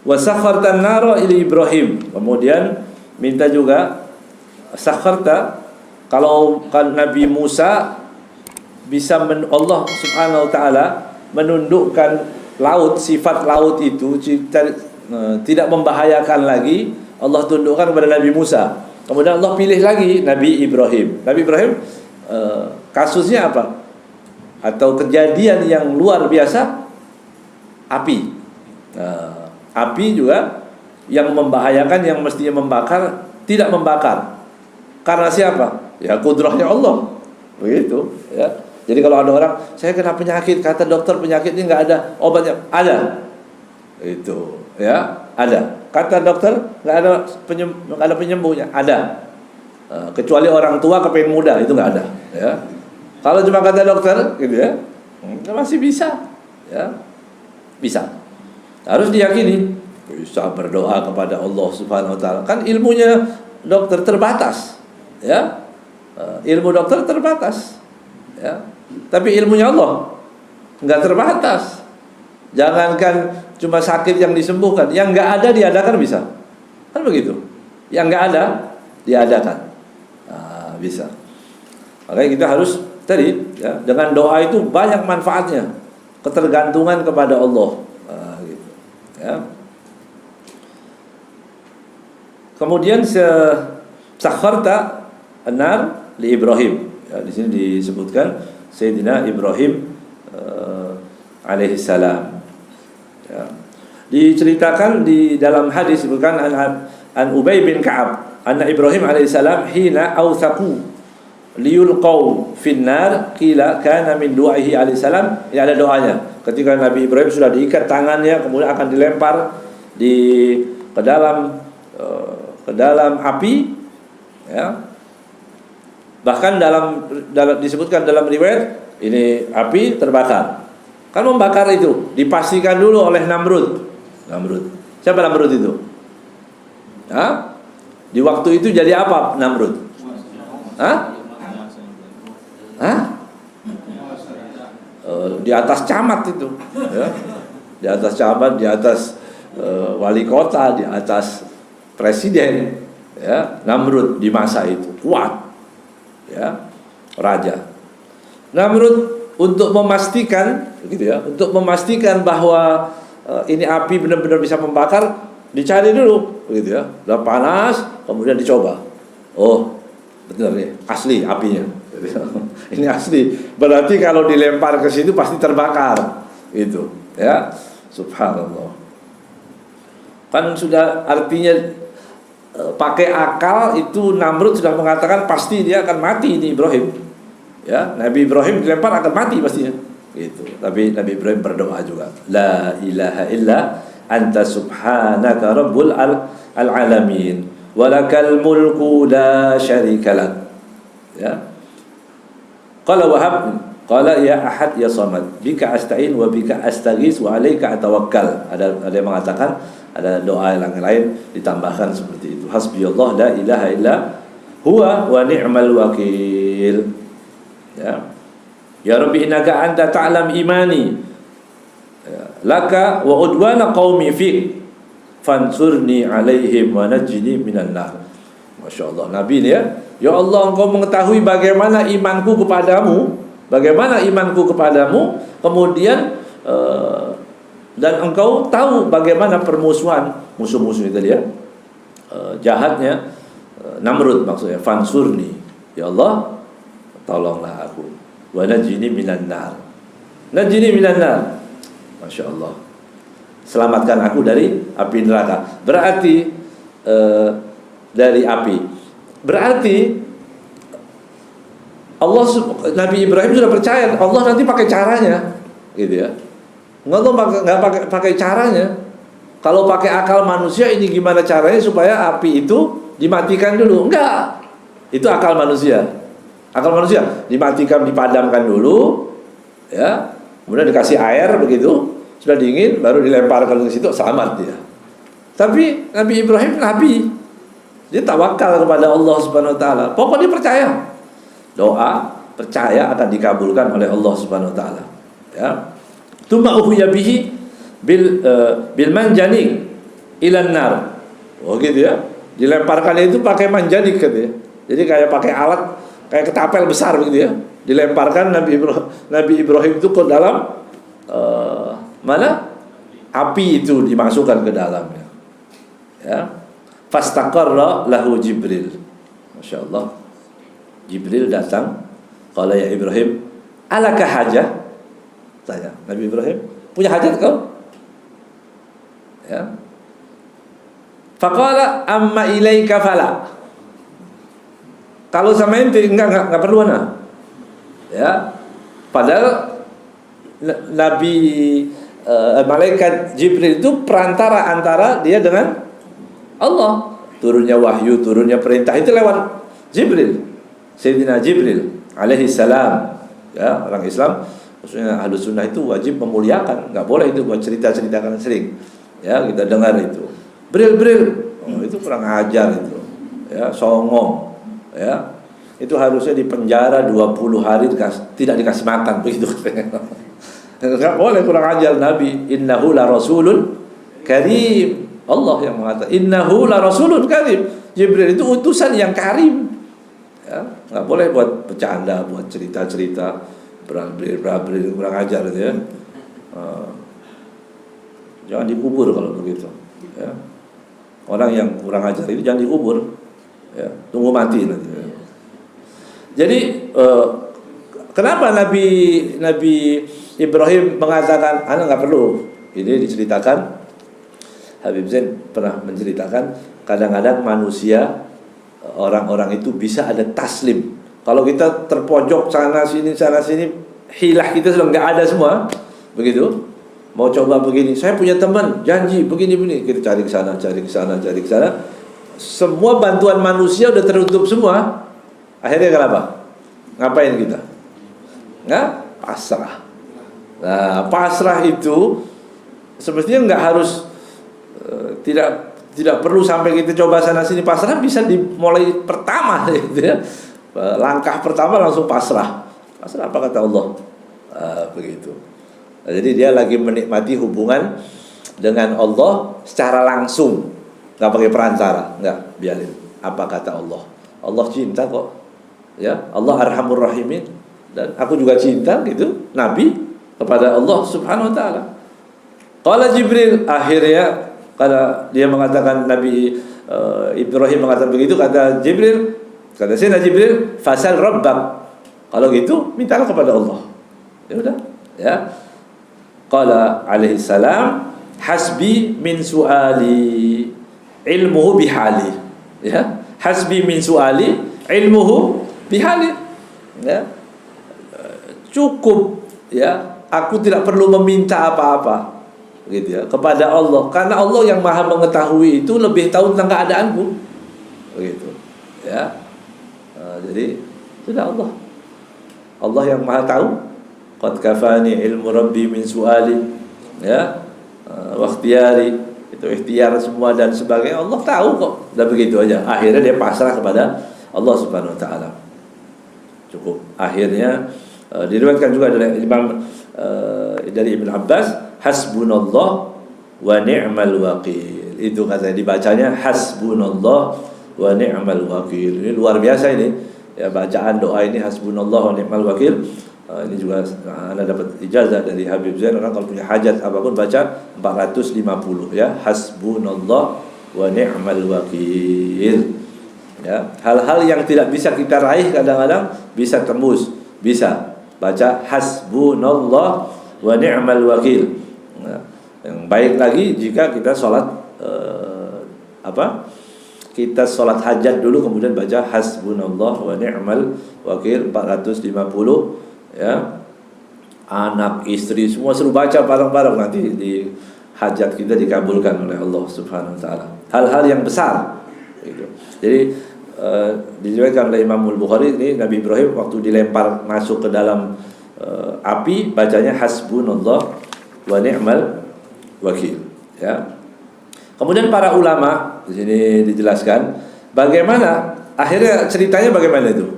Wa sakhartan nara ila Ibrahim. Kemudian minta juga sakharta, kalau Nabi Musa bisa Allah Subhanahu wa taala menundukkan laut, sifat laut itu tidak membahayakan lagi, Allah tundukkan kepada Nabi Musa. Kemudian Allah pilih lagi Nabi Ibrahim. Nabi Ibrahim kasusnya apa? Atau kejadian yang luar biasa, api. Api juga yang membahayakan, yang mestinya membakar, tidak membakar. Karena siapa? Ya kudrahnya Allah. Begitu, ya. Jadi kalau ada orang, saya kena penyakit, kata dokter penyakitnya nggak ada obatnya, ada. Itu, ya, ada. Kata dokter nggak ada penyembuhnya, ada. Kecuali orang tua kepengen muda, itu nggak ada. Ya. Kalau cuma kata dokter, gitu ya, masih bisa, ya, bisa. Harus diyakini, bisa berdoa kepada Allah Subhanahu Wa Taala. Kan ilmunya dokter terbatas, ya, ilmu dokter terbatas, ya. Tapi ilmunya Allah nggak terbatas. Jangankan cuma sakit yang disembuhkan, yang nggak ada diadakan bisa, kan begitu. Yang nggak ada diadakan, bisa. Makanya kita harus tadi, ya, dengan doa itu banyak manfaatnya, ketergantungan kepada Allah, gitu, ya. Kemudian sakharta an-nar li Ibrahim. Ya, di sini disebutkan Sayyidina Ibrahim alaihi salam. Ya. Diceritakan di dalam hadis bukan an Ubay bin Ka'ab anna Ibrahim alaihi salam hina awthaqu liyulqaw finnar qila kana min du'aihi alaihi salam. Ini ada doanya. Ketika Nabi Ibrahim sudah diikat tangannya, kemudian akan dilempar ke dalam api, ya. Bahkan dalam disebutkan dalam riwayat ini api terbakar. Kan membakar itu dipastikan dulu oleh Namrud. Siapa Namrud itu? Hah? Di waktu itu jadi apa Namrud? Hah? Di atas camat itu, ya. Di atas camat, di atas wali kota, di atas presiden, ya. Namrud di masa itu kuat, ya, raja. Namrud untuk memastikan, gitu ya, untuk memastikan bahwa ini api benar-benar bisa membakar, dicari dulu, gitu ya. Udah panas, kemudian dicoba. Oh, benar nih, asli apinya. Ini asli. Berarti kalau dilempar ke situ pasti terbakar, gitu, ya. Subhanallah. Kan sudah artinya pakai akal itu Namrud sudah mengatakan pasti dia akan mati ini Ibrahim. Ya, Nabi Ibrahim dilempar akan mati pastinya. Gitu. Tapi Nabi Ibrahim berdoa juga. La ilaha illa anta subhanaka rabbul alamin walakal mulku la syarika lak. Ya. Qala Wahab, qala ya ahad ya samad, bika asta'in wa bika astaghis wa alaika atawakkal. Ada yang mengatakan, ada doa yang lain ditambahkan seperti itu. Hasbiyallah la ilaha illa huwa wa ni'mal wakil. Ya. Ya Rabbi innaka anta ta'lam imani, ya, laka wa udwana qaumi fik fansurni alaihim wa najini minan nar. Masya Allah, Nabi ini, ya Allah, engkau mengetahui bagaimana imanku kepadamu, kemudian dan engkau tahu bagaimana permusuhan musuh-musuh itu ya, jahatnya Namrud maksudnya. Fansurni, ya Allah, tolonglah aku. Wa najini minan nar. Najini minan nar. Masya Allah. Selamatkan aku dari api neraka. Berarti dari api. Berarti Nabi Ibrahim sudah percaya Allah nanti pakai caranya, gitu ya. Nggak pakai caranya. Kalau pakai akal manusia ini gimana caranya supaya api itu dimatikan dulu? Enggak. Itu akal manusia. Akal manusia dimatikan, dipadamkan dulu, ya. Kemudian dikasih air begitu, sudah dingin baru dilemparkan ke situ, selamat dia. Tapi Nabi Ibrahim nabi, dia tawakal kepada Allah Subhanahu wa taala. Pokoknya percaya. Doa percaya akan dikabulkan oleh Allah Subhanahu wa taala. Ya. Tsumma uhiya bihi bil manjani ilan nar. Oh gitu ya. Dilemparkan itu pakai manjanik gitu ya. Jadi kayak pakai alat kayak ketapel besar begitu ya. Dilemparkan Nabi Ibrahim itu ke dalam mana? Api itu dimasukkan ke dalamnya. Ya. Fastaqarra lahu Jibril. Masya Allah. Jibril datang. Qala ya Ibrahim, alaka hajah? Tanya Nabi Ibrahim, punya hajat kau? Ya. Faqala amma ilaika fala. Kalau sama ente enggak perlu ana. Ya. Padahal Nabi malaikat Jibril itu perantara antara dia dengan Allah. Turunnya wahyu, turunnya perintah itu lewat Jibril. Sayyidina Jibril alaihi salam. Ya, orang Islam khususnya Ahlus Sunnah itu wajib memuliakan. Enggak boleh itu buat cerita-ceritakan sering. Ya, kita dengar itu. Bril. Oh, itu kurang ajar itu. Ya, songong. Ya. Itu harusnya dipenjara 20 hari tidak dikasih makan begitu. Enggak boleh kurang ajar Nabi. Innahu la rasulun karim. Allah yang mengatakan innahu la rasulun karim. Jibril itu utusan yang karim. Ya, enggak boleh buat bercanda, buat cerita-cerita berabrir kurang ajar gitu ya. Jangan dikubur kalau begitu. Ya. Orang yang kurang ajar itu jangan dikubur. Ya, tunggu mati nanti. Ya. Jadi kenapa Nabi Ibrahim mengatakan anak nggak perlu? Ini diceritakan Habib Zain pernah menceritakan kadang-kadang manusia orang-orang itu bisa ada taslim. Kalau kita terpojok sana sini hilah kita sudah nggak ada semua, begitu. Mau coba begini, saya punya teman janji begini, kita cari ke sana. Semua bantuan manusia udah tertutup semua. Akhirnya kenapa? Ngapain kita? Nggak? Pasrah. Nah, pasrah itu semestinya nggak harus tidak perlu sampai kita coba sana sini. Pasrah bisa dimulai pertama gitu ya. Langkah pertama langsung pasrah. Pasrah apa kata Allah? Begitu. Nah, jadi dia lagi menikmati hubungan dengan Allah secara langsung, nggak pakai perantara, nggak, biarin. Apa kata Allah? Allah cinta kok, ya. Allah Arhamur Rahimin, dan aku juga cinta gitu, Nabi kepada Allah Subhanahu Wa Taala. Qala Jibril, akhirnya kalau dia mengatakan Nabi Ibrahim mengatakan begitu, kata Jibril, kata Sayyidina Jibril, fasal rabbak. Kalau gitu mintalah kepada Allah. Ya udah, ya. Qala alaihi salam, hasbi min su'ali ilmuhu bihali. Ya, hasbi min su'ali ilmuhu bihali. Ya. Cukup, ya. Aku tidak perlu meminta apa-apa. Gitu ya, kepada Allah, karena Allah yang Maha mengetahui itu lebih tahu tentang keadaanku. Begitu. Ya. Jadi sudah Allah yang Maha tahu. Qad kafani ilmu rabbi min su'ali, ya, wa ikhtiyari, itu ikhtiar semua dan sebagainya, Allah tahu kok. Dan begitu aja. Akhirnya dia pasrah kepada Allah Subhanahu Wa Taala. Cukup. Akhirnya diriwayatkan juga dari dari Ibn Abbas, hasbunallah wa ni'mal wakil. Itu kata dibacanya hasbunallah wa ni'mal wakil. Ini luar biasa ini. Ya, bacaan doa ini hasbunallah wa ni'mal wakil. Ini juga Anda dapat ijazah dari Habib Zain, orang kalau punya hajat apapun baca 450 ya, hasbunallah wa ni'mal wakil. Ya, hal-hal yang tidak bisa kita raih kadang-kadang bisa tembus, bisa baca hasbunallah wa ni'mal wakil. Nah, yang baik lagi jika kita sholat kita sholat hajat dulu kemudian baca hasbunallah wa ni'mal wakil 450. Ya, anak, istri semua suruh baca bareng-bareng, nanti di hajat kita dikabulkan oleh Allah Subhanahu Wa Taala. Hal-hal yang besar, gitu. Jadi diriwayatkan oleh Imam Al-Bukhari ini Nabi Ibrahim waktu dilempar masuk ke dalam api bacanya hasbunallah wa ni'mal wakil. Ya. Kemudian para ulama di sini dijelaskan bagaimana akhirnya ceritanya bagaimana itu.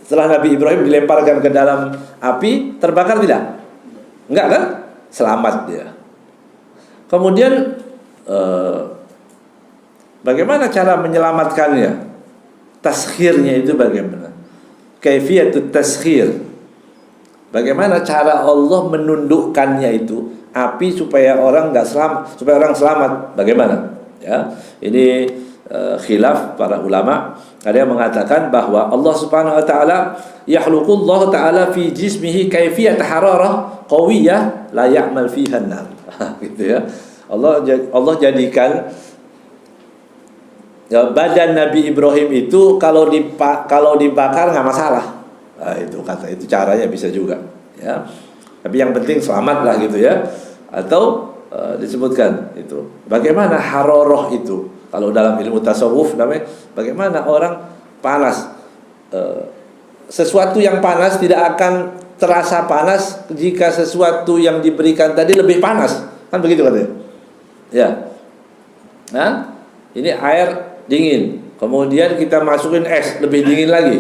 Setelah Nabi Ibrahim dilemparkan ke dalam api, terbakar tidak? Enggak kan? Selamat dia. Kemudian bagaimana cara menyelamatkannya? Taskhirnya itu bagaimana? Kaifiyatut taskhir. Bagaimana cara Allah menundukkannya itu api supaya orang nggak selamat, supaya orang selamat? Bagaimana? Ya, ini khilaf para ulama. Ada yang mengatakan bahwa Allah Subhanahu wa taala yakhluqullah taala fi jismihi kaifiyat hararah qawiyah la ya'mal fiha an-nar. Gitu ya. Allah jadikan ya, badan Nabi Ibrahim itu kalau dibakar nggak masalah. Nah, itu kata itu caranya bisa juga ya. Tapi yang penting selamat lah gitu ya. Atau disebutkan itu bagaimana haroroh itu kalau dalam ilmu tasawuf namanya bagaimana orang panas, sesuatu yang panas tidak akan terasa panas jika sesuatu yang diberikan tadi lebih panas, kan begitu katanya ya. Nah ini air dingin, kemudian kita masukin es lebih dingin lagi,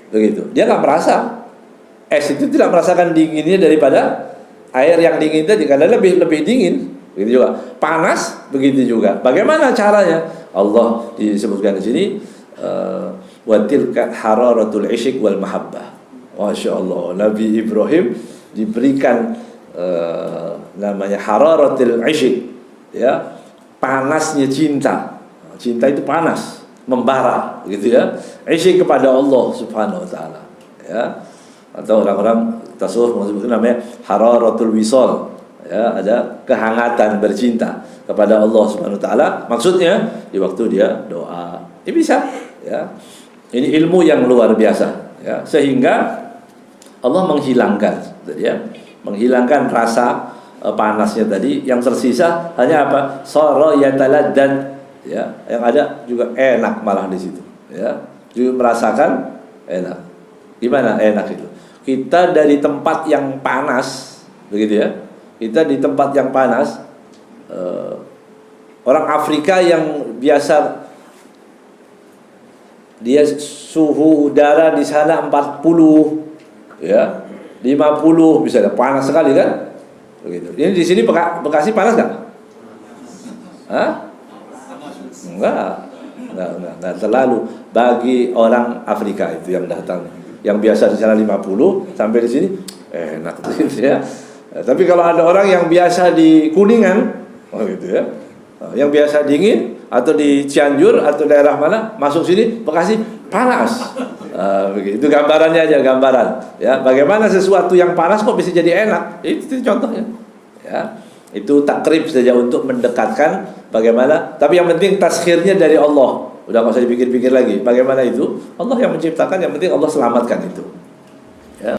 begitu dia nggak merasa, es itu tidak merasakan dinginnya daripada air yang dingin tadi karena lebih dingin. Begitu juga panas, begitu juga. Bagaimana caranya? Allah disebutkan di sini wa tilka hararatul isyiq wal mahabbah. Masya Allah, Nabi Ibrahim diberikan namanya hararatul isyiq, ya, panasnya cinta. Cinta itu panas, membara, gitu ya. Isyiq kepada Allah Subhanahu wa taala, ya. Atau orang-orang tasawuf menyebutkan namanya hararatul wisal, ya, ada kehangatan bercinta kepada Allah Subhanahu wa taala. Maksudnya di waktu dia doa. Ini bisa, ya. Ini ilmu yang luar biasa, ya. Sehingga Allah menghilangkan, ya, menghilangkan rasa panasnya tadi. Yang tersisa hanya apa? Sara yataladdan, ya. Yang ada juga enak malah di situ, ya. Juga merasakan enak. Gimana enak itu? Kita dari tempat yang panas, begitu ya. Kita di tempat yang panas, orang Afrika yang biasa dia suhu udara di sana 40, ya, 50 misalnya, panas sekali kan? Begitu. Ini di sini Bekasi panas nggak? Hah? Enggak terlalu bagi orang Afrika itu yang datang. Yang biasa di sana 50 sampai di sini enak gitu ya. Tapi kalau ada orang yang biasa di Kuningan, oh gitu ya, yang biasa dingin atau di Cianjur atau daerah mana masuk sini Bekasi panas. Begitu. Itu gambarannya aja, gambaran. Ya, bagaimana sesuatu yang panas kok bisa jadi enak? Itu contohnya. Ya, itu takrib saja untuk mendekatkan bagaimana. Tapi yang penting taskhirnya dari Allah. Udah nggak usah dipikir-pikir lagi. Bagaimana itu? Allah yang menciptakan, yang penting Allah selamatkan itu. Ya.